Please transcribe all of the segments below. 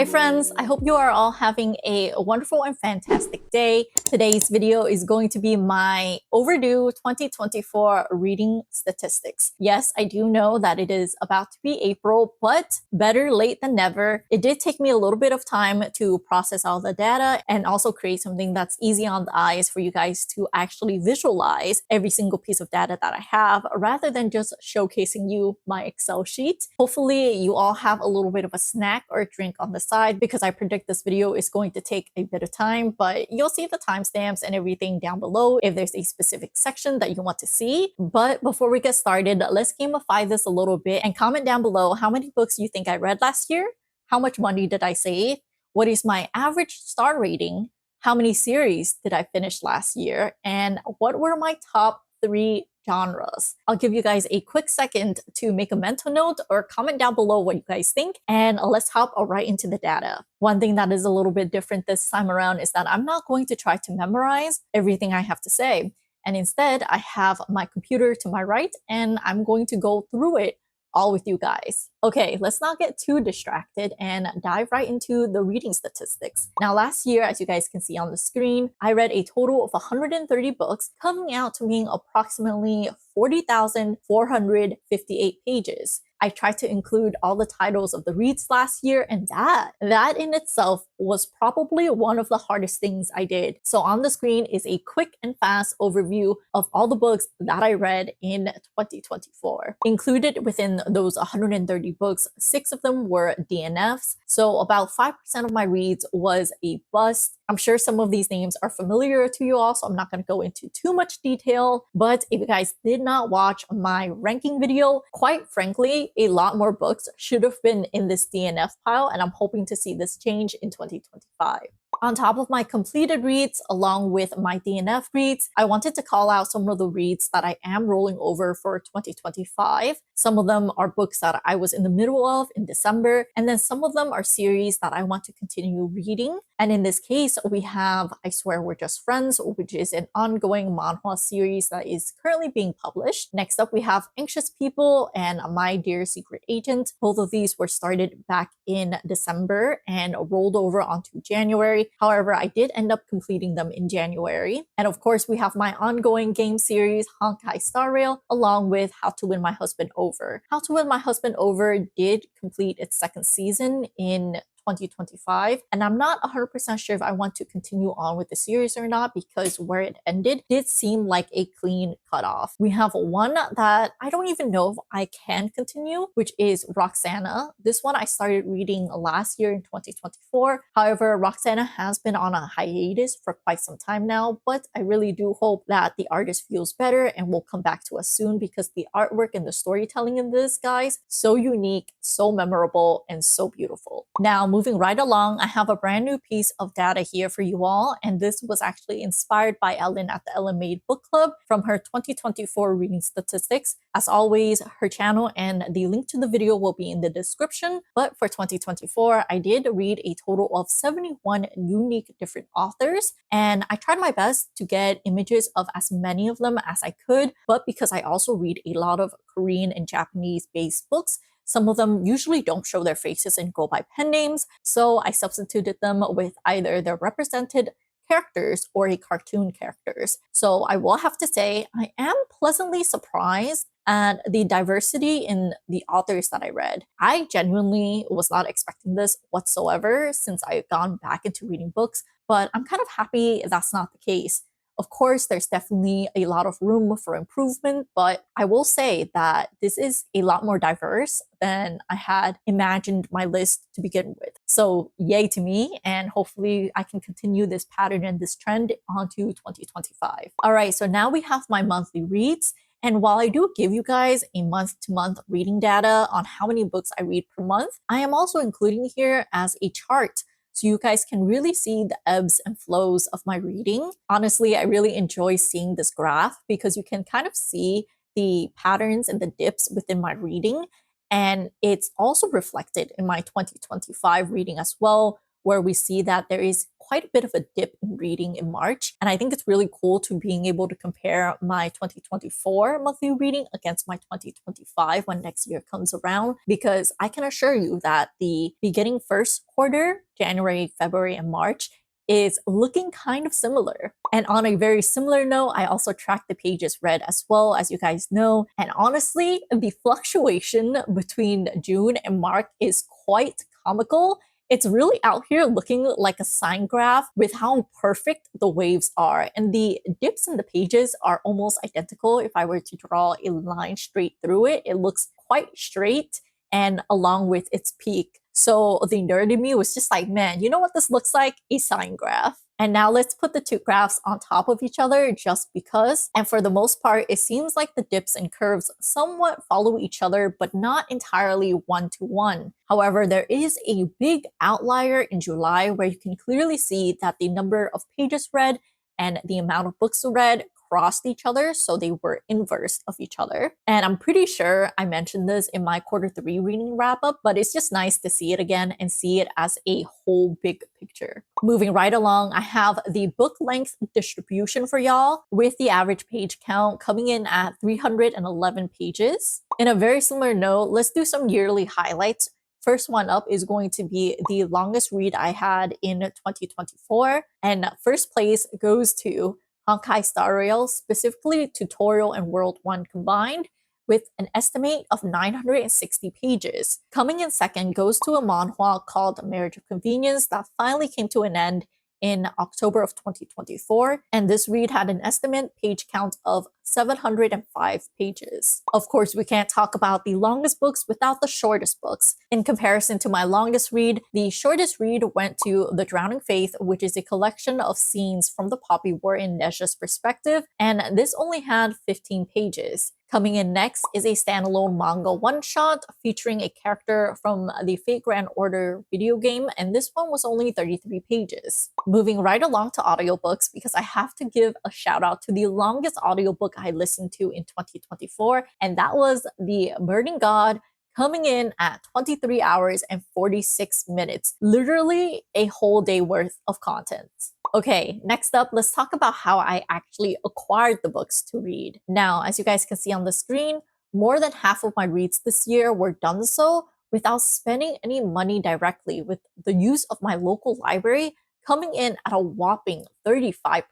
Hi friends, I hope you are all having a wonderful and fantastic day. Today's video is going to be my overdue 2024 reading statistics. Yes, I do know that it is about to be April, but better late than never. It did take me a little bit of time to process all the data and also create something that's easy on the eyes for you guys to actually visualize every single piece of data that I have rather than just showcasing you my Excel sheet. Hopefully you all have a little bit of a snack or a drink on the side because I predict this video is going to take a bit of time, but you'll see the timestamps and everything down below if there's a specific section that you want to see. But before we get started, let's gamify this a little bit and comment down below how many books you think I read last year, how much money did I save, what is my average star rating, how many series did I finish last year, and what were my top 3 genres. I'll give you guys a quick second to make a mental note or comment down below what you guys think, and let's hop right into the data. One thing that is a little bit different this time around is that I'm not going to try to memorize everything I have to say, and instead I have my computer to my right and I'm going to go through it all with you guys. Okay, let's not get too distracted and dive right into the reading statistics. Now, last year, as you guys can see on the screen, I read a total of 130 books, coming out to being approximately 40,458 pages. I tried to include all the titles of the reads last year, and that in itself was probably one of the hardest things I did. So on the screen is a quick and fast overview of all the books that I read in 2024. Included within those 130 books, 6 of them were DNFs, so about 5% of my reads was a bust. I'm sure some of these names are familiar to you all, so I'm not going to go into too much detail, but if you guys did not watch my ranking video, quite frankly, a lot more books should have been in this DNF pile, and I'm hoping to see this change in 2025. On top of my completed reads, along with my DNF reads, I wanted to call out some of the reads that I am rolling over for 2025. Some of them are books that I was in the middle of in December, and then some of them are series that I want to continue reading. And in this case, we have I Swear We're Just Friends, which is an ongoing manhwa series that is currently being published. Next up, we have Anxious People and My Dear Secret Agent. Both of these were started back in December and rolled over onto January. However, I did end up completing them in January. And of course, we have my ongoing game series, Honkai Star Rail, along with How to Win My Husband Over. How to Win My Husband Over did complete its second season in 2025, and I'm not 100% sure if I want to continue on with the series or not because where it ended did seem like a clean cutoff. We have one that I don't even know if I can continue, which is Roxana. This one I started reading last year in 2024. However, Roxana has been on a hiatus for quite some time now, but I really do hope that the artist feels better and will come back to us soon because the artwork and the storytelling in this, guys, so unique, so memorable, and so beautiful. Now, moving right along, I have a brand new piece of data here for you all, and this was actually inspired by Ellen at the Ellen Made Book Club from her 2024 reading statistics. As always, her channel and the link to the video will be in the description, but for 2024, I did read a total of 71 unique different authors, and I tried my best to get images of as many of them as I could, but because I also read a lot of Korean and Japanese-based books, some of them usually don't show their faces and go by pen names, so I substituted them with either their represented characters or a cartoon characters. So I will have to say I am pleasantly surprised at the diversity in the authors that I read. I genuinely was not expecting this whatsoever since I've gone back into reading books, but I'm kind of happy that's not the case. Of course, there's definitely a lot of room for improvement, but I will say that this is a lot more diverse than I had imagined my list to begin with. So yay to me, and hopefully I can continue this pattern and this trend onto 2025. All right, so now we have my monthly reads. And while I do give you guys a month-to-month reading data on how many books I read per month, I am also including here as a chart so you guys can really see the ebbs and flows of my reading. Honestly, I really enjoy seeing this graph because you can kind of see the patterns and the dips within my reading. And it's also reflected in my 2025 reading as well, where we see that there is quite a bit of a dip in reading in March. And I think it's really cool to being able to compare my 2024 monthly reading against my 2025 when next year comes around, because I can assure you that the beginning first quarter, January, February, and March, is looking kind of similar. And on a very similar note, I also track the pages read as well, as you guys know. And honestly, the fluctuation between June and March is quite comical. It's really out here looking like a sine graph with how perfect the waves are. And the dips in the pages are almost identical. If I were to draw a line straight through it, it looks quite straight and along with its peak. So the nerd in me was just like, man, you know what this looks like? A sine graph. And now let's put the two graphs on top of each other just because. And for the most part, it seems like the dips and curves somewhat follow each other, but not entirely one-to-one. However, there is a big outlier in July where you can clearly see that the number of pages read and the amount of books read crossed each other, so they were inverse of each other. And I'm pretty sure I mentioned this in my quarter 3 reading wrap up, but it's just nice to see it again and see it as a whole big picture. Moving right along, I have the book length distribution for y'all, with the average page count coming in at 311 pages. In a very similar note, let's do some yearly highlights. First one up is going to be the longest read I had in 2024, and first place goes to Honkai Star Rail, specifically Tutorial and World 1 combined, with an estimate of 960 pages. Coming in second goes to a manhwa called Marriage of Convenience that finally came to an end in October of 2024, and this read had an estimate page count of 705 pages. Of course, we can't talk about the longest books without the shortest books. In comparison to my longest read, the shortest read went to The Drowning Faith, which is a collection of scenes from the Poppy War in Nezha's perspective, and this only had 15 pages. Coming in next is a standalone manga one-shot featuring a character from the Fate Grand Order video game, and this one was only 33 pages. Moving right along to audiobooks, because I have to give a shout out to the longest audiobook I listened to in 2024, and that was The Burning God, coming in at 23 hours and 46 minutes. Literally a whole day worth of content. Okay, next up, let's talk about how I actually acquired the books to read. Now, as you guys can see on the screen, more than half of my reads this year were done so without spending any money directly, with the use of my local library coming in at a whopping 35%.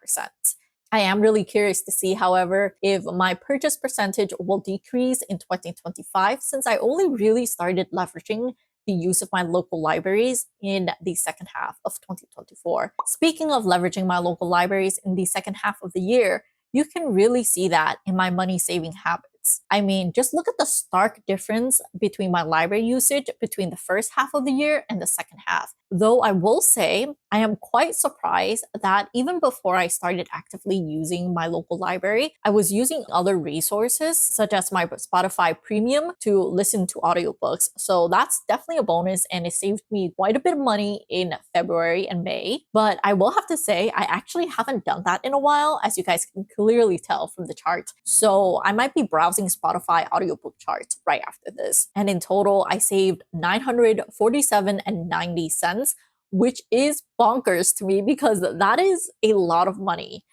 I am really curious to see, however, if my purchase percentage will decrease in 2025, since I only really started leveraging the use of my local libraries in the second half of 2024. Speaking of leveraging my local libraries in the second half of the year, you can really see that in my money saving habits. I mean, just look at the stark difference between my library usage between the first half of the year and the second half. Though I will say, I am quite surprised that even before I started actively using my local library, I was using other resources such as my Spotify Premium to listen to audiobooks. So that's definitely a bonus, and it saved me quite a bit of money in February and May. But I will have to say, I actually haven't done that in a while, as you guys can clearly tell from the chart. So I might be browsing Spotify audiobook charts right after this. And in total, I saved $947.90, which is bonkers to me because that is a lot of money.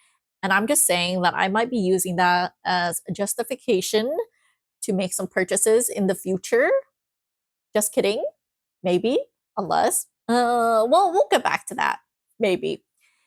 And I'm just saying that I might be using that as a justification to make some purchases in the future. Just kidding. Maybe. Unless. Well, we'll get back to that. Maybe.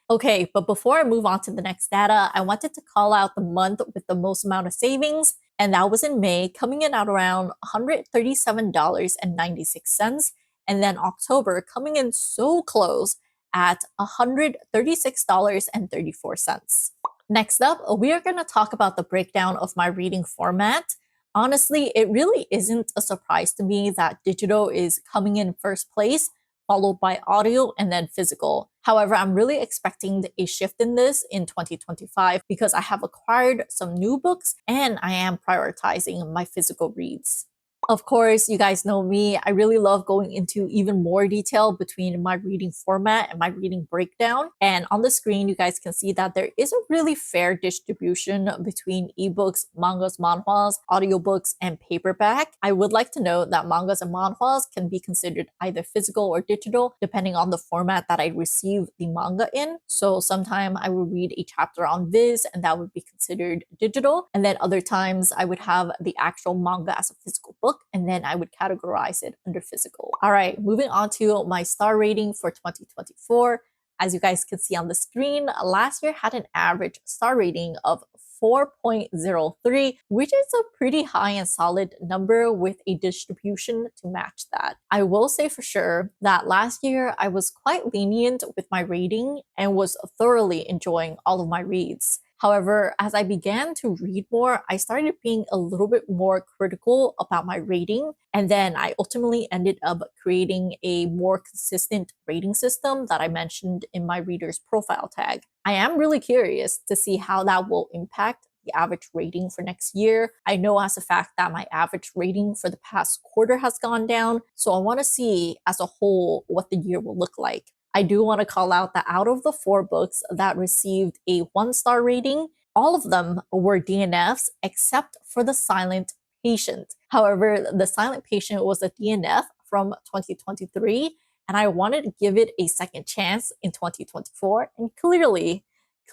Okay, but before I move on to the next data, I wanted to call out the month with the most amount of savings, and that was in May, coming in at around $137.96. And then October coming in so close at $136.34. Next up, we are going to talk about the breakdown of my reading format. Honestly, it really isn't a surprise to me that digital is coming in first place, followed by audio and then physical. However, I'm really expecting a shift in this in 2025 because I have acquired some new books and I am prioritizing my physical reads. Of course, you guys know me. I really love going into even more detail between my reading format and my reading breakdown. And on the screen, you guys can see that there is a really fair distribution between ebooks, mangas, manhwas, audiobooks, and paperback. I would like to note that mangas and manhwas can be considered either physical or digital, depending on the format that I receive the manga in. So sometime I will read a chapter on Viz, and that would be considered digital. And then other times I would have the actual manga as a physical book, and then I would categorize it under physical. All right, moving on to my star rating for 2024. As you guys can see on the screen, last year had an average star rating of 4.03, which is a pretty high and solid number with a distribution to match that. I will say for sure that last year I was quite lenient with my rating and was thoroughly enjoying all of my reads. However, as I began to read more, I started being a little bit more critical about my rating. And then I ultimately ended up creating a more consistent rating system that I mentioned in my reader's profile tag. I am really curious to see how that will impact the average rating for next year. I know as a fact that my average rating for the past quarter has gone down. So I want to see as a whole what the year will look like. I do want to call out that out of the 4 books that received a 1-star rating, all of them were DNFs except for The Silent Patient. However, The Silent Patient was a DNF from 2023, and I wanted to give it a second chance in 2024, and clearly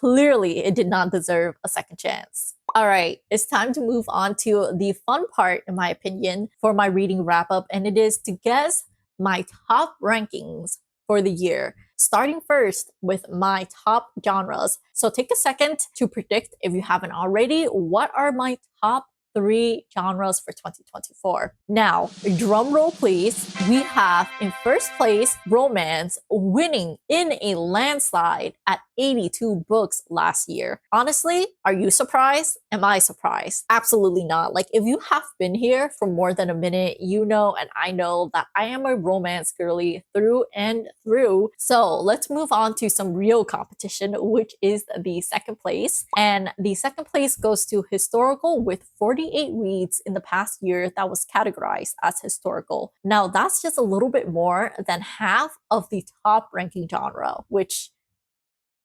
it did not deserve a second chance. All right, it's time to move on to the fun part, in my opinion, for my reading wrap up, and it is to guess my top rankings for the year. Starting first with my top genres. So take a second to predict, if you haven't already, what are my top 3 genres for 2024. Now, drum roll please. We have in first place romance, winning in a landslide at 82 books last year. Honestly, are you surprised? Am I surprised? Absolutely not. Like, if you have been here for more than a minute, you know and I know that I am a romance girly through and through. So let's move on to some real competition, which is the second place. And the second place goes to historical with 48 reads in the past year that was categorized as historical. Now, that's just a little bit more than half of the top ranking genre, which,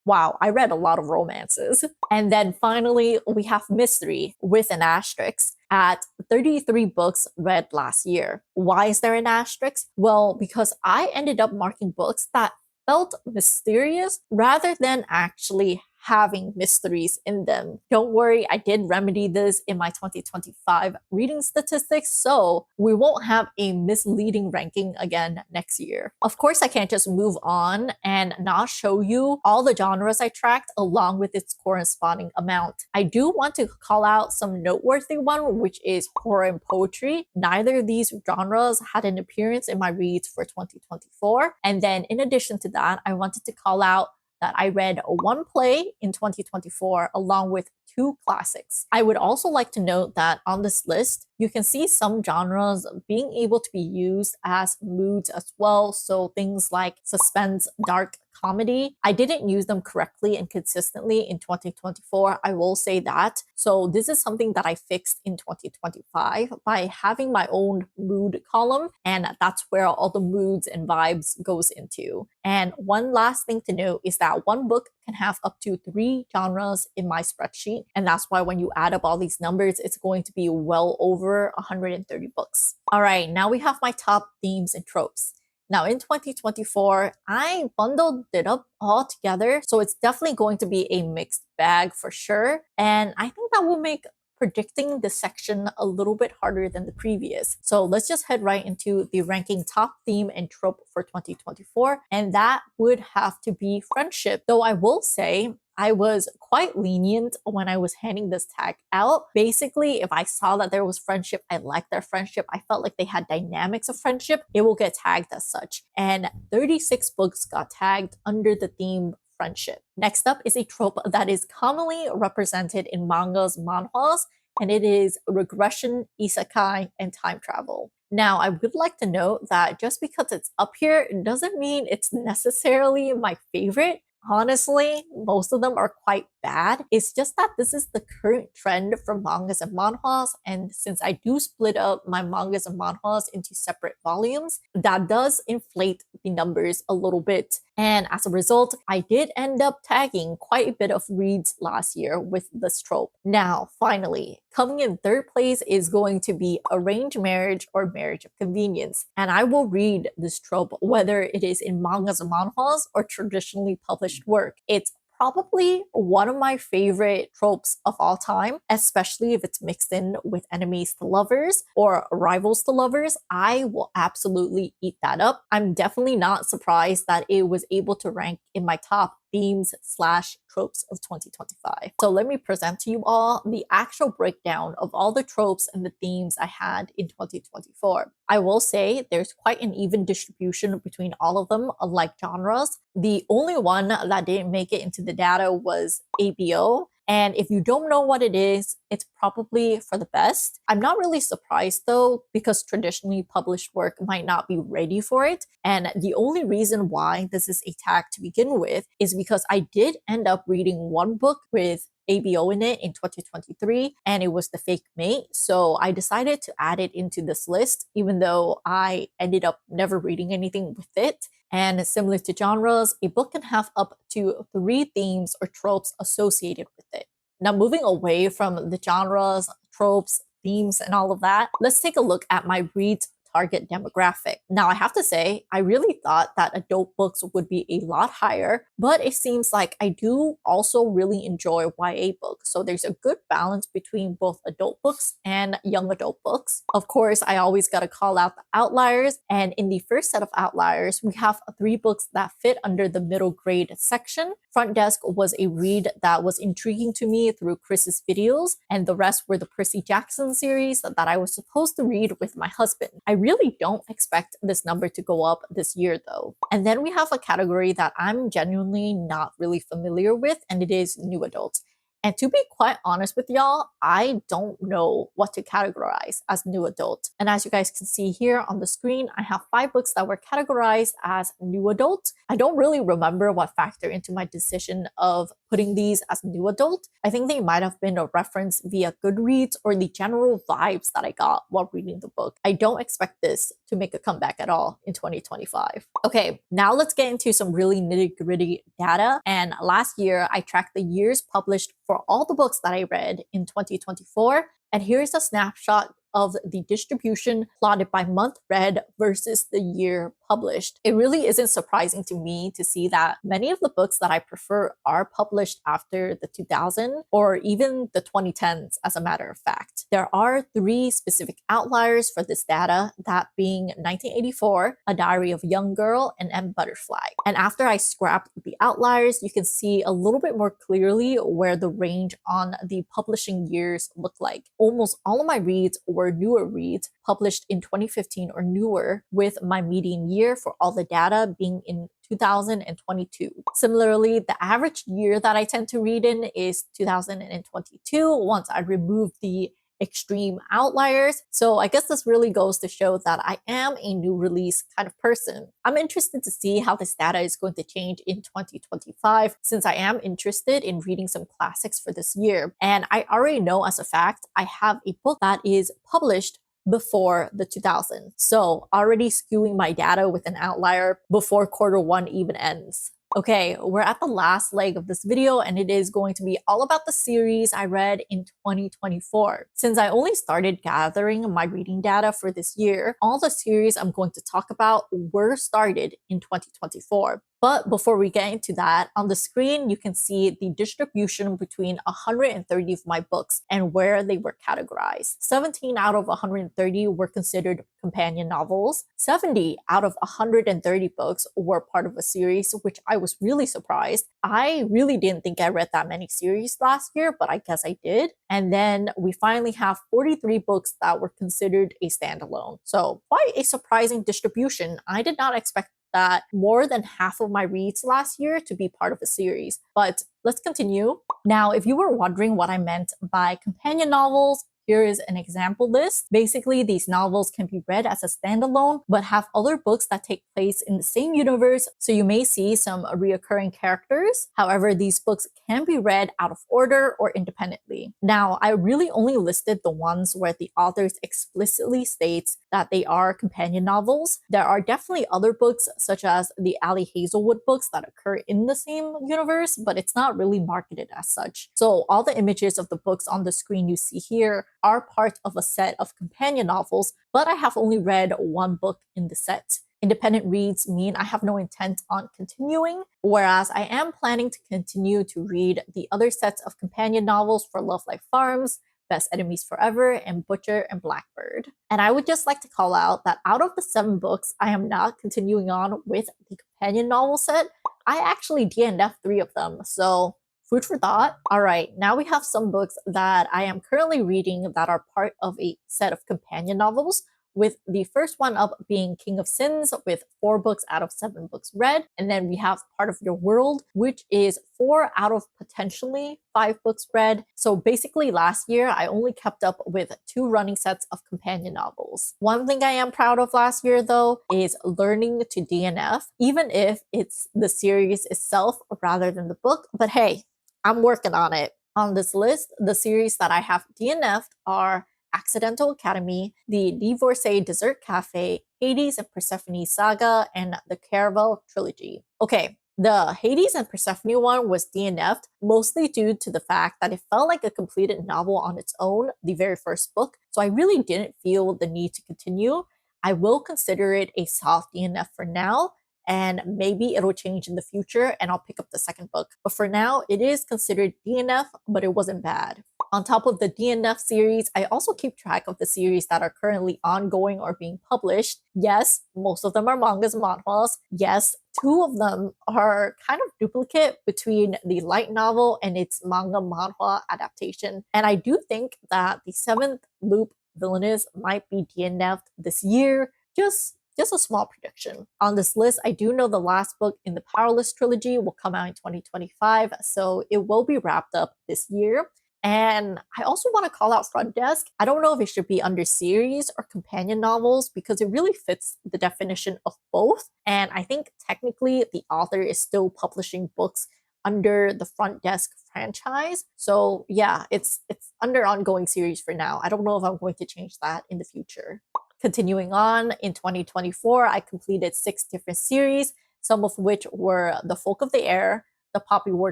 wow, I read a lot of romances. And then finally, we have mystery with an asterisk at 33 books read last year. Why is there an asterisk? Well, because I ended up marking books that felt mysterious rather than actually having mysteries in them. Don't worry, I did remedy this in my 2025 reading statistics, so we won't have a misleading ranking again next year. Of course, I can't just move on and not show you all the genres I tracked along with its corresponding amount. I do want to call out some noteworthy one, which is horror and poetry. Neither of these genres had an appearance in my reads for 2024. And then in addition to that, I wanted to call out that I read 1 play in 2024 along with 2 classics. I would also like to note that on this list, you can see some genres being able to be used as moods as well. So things like suspense, dark comedy. I didn't use them correctly and consistently in 2024. I will say that. So this is something that I fixed in 2025 by having my own mood column. And that's where all the moods and vibes goes into. And one last thing to note is that one book can have up to 3 genres in my spreadsheet. And that's why when you add up all these numbers, it's going to be well over 130 books. All right, now we have my top themes and tropes. Now in 2024, I bundled it up all together. So it's definitely going to be a mixed bag for sure. And I think that will make predicting this section a little bit harder than the previous. So let's just head right into the ranking top theme and trope for 2024. And that would have to be friendship. Though I will say, I was quite lenient when I was handing this tag out. Basically, if I saw that there was friendship, I liked their friendship, I felt like they had dynamics of friendship, it will get tagged as such. And 36 books got tagged under the theme friendship. Next up is a trope that is commonly represented in mangas, manhwas, and it is regression, isekai, and time travel. Now, I would like to note that just because it's up here, it doesn't mean it's necessarily my favorite. Honestly, most of them are quite bad. It's just that this is the current trend for mangas and manhwas, and since I do split up my mangas and manhwas into separate volumes, that does inflate the numbers a little bit. And as a result, I did end up tagging quite a bit of reads last year with this trope. Now, finally, coming in third place is going to be arranged marriage or marriage of convenience. And I will read this trope whether it is in mangas and manhwas or traditionally published work. It's probably one of my favorite tropes of all time, especially if it's mixed in with enemies to lovers or rivals to lovers. I will absolutely eat that up. I'm definitely not surprised that it was able to rank in my top themes/tropes of 2025. So let me present to you all the actual breakdown of all the tropes and the themes I had in 2024. I will say there's quite an even distribution between all of them, unlike genres. The only one that didn't make it into the data was ABO. And if you don't know what it is, it's probably for the best. I'm not really surprised though, because traditionally published work might not be ready for it. And the only reason why this is a tag to begin with is because I did end up reading one book with ABO in it in 2023, and it was The Fake Mate. So I decided to add it into this list, even though I ended up never reading anything with it. And similar to genres, a book can have up to 3 themes or tropes associated with it. Now, moving away from the genres, tropes, themes, and all of that, let's take a look at my reads target demographic. Now, I have to say, I really thought that adult books would be a lot higher, but it seems like I do also really enjoy YA books. So there's a good balance between both adult books and young adult books. Of course, I always got to call out the outliers. And in the first set of outliers, we have 3 books that fit under the middle grade section. Front Desk was a read that was intriguing to me through Chris's videos, and the rest were the Percy Jackson series that I was supposed to read with my husband. I really don't expect this number to go up this year though. And then we have a category that I'm genuinely not really familiar with, and it is new adults. And to be quite honest with y'all, I don't know what to categorize as new adult. And as you guys can see here on the screen, I have 5 books that were categorized as new adult. I don't really remember what factored into my decision of putting these as new adult. I think they might have been a reference via Goodreads or the general vibes that I got while reading the book. I don't expect this to make a comeback at all in 2025. Okay, now let's get into some really nitty-gritty data. And last year, I tracked the years published for all the books that I read in 2024. And here's a snapshot of the distribution plotted by month read versus the year published. It really isn't surprising to me to see that many of the books that I prefer are published after the 2000s or even the 2010s, as a matter of fact. There are 3 specific outliers for this data, that being 1984, A Diary of a Young Girl, and M. Butterfly. And after I scrapped the outliers, you can see a little bit more clearly where the range on the publishing years look like. Almost all of my reads were newer reads published in 2015 or newer, with my median year for all the data being in 2022. Similarly, the average year that I tend to read in is 2022 once I remove the extreme outliers. So I guess this really goes to show that I am a new release kind of person. I'm interested to see how this data is going to change in 2025, since I am interested in reading some classics for this year. And I already know as a fact, I have a book that is published before the 2000s. So already skewing my data with an outlier before Q1 even ends. Okay, we're at the last leg of this video, and it is going to be all about the series I read in 2024. Since I only started gathering my reading data for this year, all the series I'm going to talk about were started in 2024. But before we get into that, on the screen, you can see the distribution between 130 of my books and where they were categorized. 17 out of 130 were considered companion novels. 70 out of 130 books were part of a series, which I was really surprised. I really didn't think I read that many series last year, but I guess I did. And then we finally have 43 books that were considered a standalone. So quite a surprising distribution. I did not expect that more than half of my reads last year to be part of a series. But let's continue. Now, if you were wondering what I meant by companion novels Here is an example list. Basically, these novels can be read as a standalone, but have other books that take place in the same universe, so you may see some reoccurring characters. However, these books can be read out of order or independently. Now, I really only listed the ones where the authors explicitly states that they are companion novels. There are definitely other books, such as the Ali Hazelwood books, that occur in the same universe, but it's not really marketed as such. So all the images of the books on the screen you see here are part of a set of companion novels, but I have only read one book in the set. Independent reads mean I have no intent on continuing, whereas I am planning to continue to read the other sets of companion novels for Love Life Farms, Best Enemies Forever, and Butcher and Blackbird. And I would just like to call out that out of the 7 books I am not continuing on with the companion novel set, I actually DNF'd 3 of them, so food for thought. All right, now we have some books that I am currently reading that are part of a set of companion novels, with the first one up being King of Sins with 4 books out of 7 books read. And then we have Part of Your World, which is 4 out of potentially 5 books read. So basically last year, I only kept up with 2 running sets of companion novels. One thing I am proud of last year though is learning to DNF, even if it's the series itself rather than the book. But hey, I'm working on it. On this list, the series that I have DNF'd are Accidental Academy, the Divorcee Dessert Cafe, Hades and Persephone Saga, and the Caravel Trilogy. Okay, the Hades and Persephone one was DNF'd mostly due to the fact that it felt like a completed novel on its own, the very first book, so I really didn't feel the need to continue. I will consider it a soft DNF for now, and maybe it'll change in the future and I'll pick up the second book. But for now, it is considered DNF, but it wasn't bad. On top of the DNF series, I also keep track of the series that are currently ongoing or being published. Yes, most of them are mangas and manhwas. Yes, 2 of them are kind of duplicate between the light novel and its manga manhwa adaptation. And I do think that the 7th loop Villainous might be DNF'd this year. Just a small prediction. On this list, I do know the last book in the Powerless trilogy will come out in 2025, so it will be wrapped up this year. And I also want to call out Front Desk. I don't know if it should be under series or companion novels because it really fits the definition of both. And I think technically the author is still publishing books under the Front Desk franchise. So yeah, it's under ongoing series for now. I don't know if I'm going to change that in the future. Continuing on, in 2024, I completed 6 different series, some of which were The Folk of the Air, the Poppy War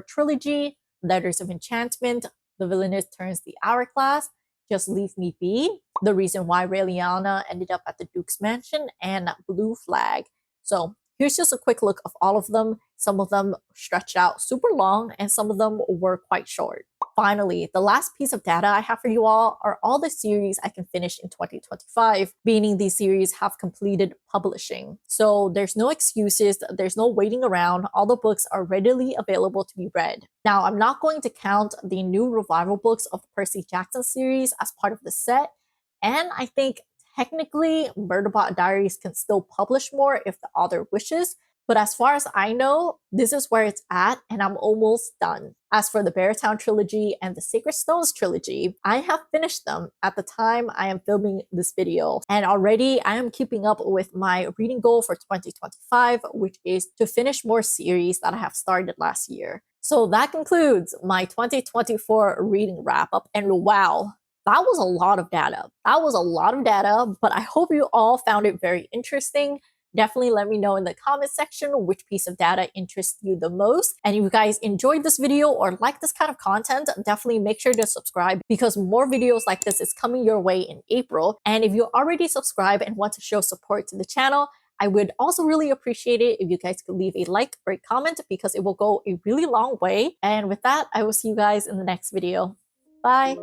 Trilogy, Letters of Enchantment, The Villainess Turns the Hourglass, Just Leave Me Be, The Reason Why Raeliana Ended Up at the Duke's Mansion, and Blue Flag. So here's just a quick look of all of them. Some of them stretched out super long and some of them were quite short. Finally, the last piece of data I have for you all are all the series I can finish in 2025, meaning these series have completed publishing. So there's no excuses, there's no waiting around, all the books are readily available to be read. Now, I'm not going to count the new revival books of the Percy Jackson series as part of the set, and I think technically Murderbot Diaries can still publish more if the author wishes, but as far as I know, this is where it's at and I'm almost done. As for the Beartown trilogy and the Sacred Stones trilogy, I have finished them at the time I am filming this video. And already I am keeping up with my reading goal for 2025, which is to finish more series that I have started last year. So that concludes my 2024 reading wrap up. And wow, that was a lot of data. But I hope you all found it very interesting. Definitely let me know in the comment section which piece of data interests you the most. And if you guys enjoyed this video or like this kind of content, definitely make sure to subscribe because more videos like this is coming your way in April. And if you already subscribe and want to show support to the channel, I would also really appreciate it if you guys could leave a like or a comment because it will go a really long way. And with that, I will see you guys in the next video. Bye!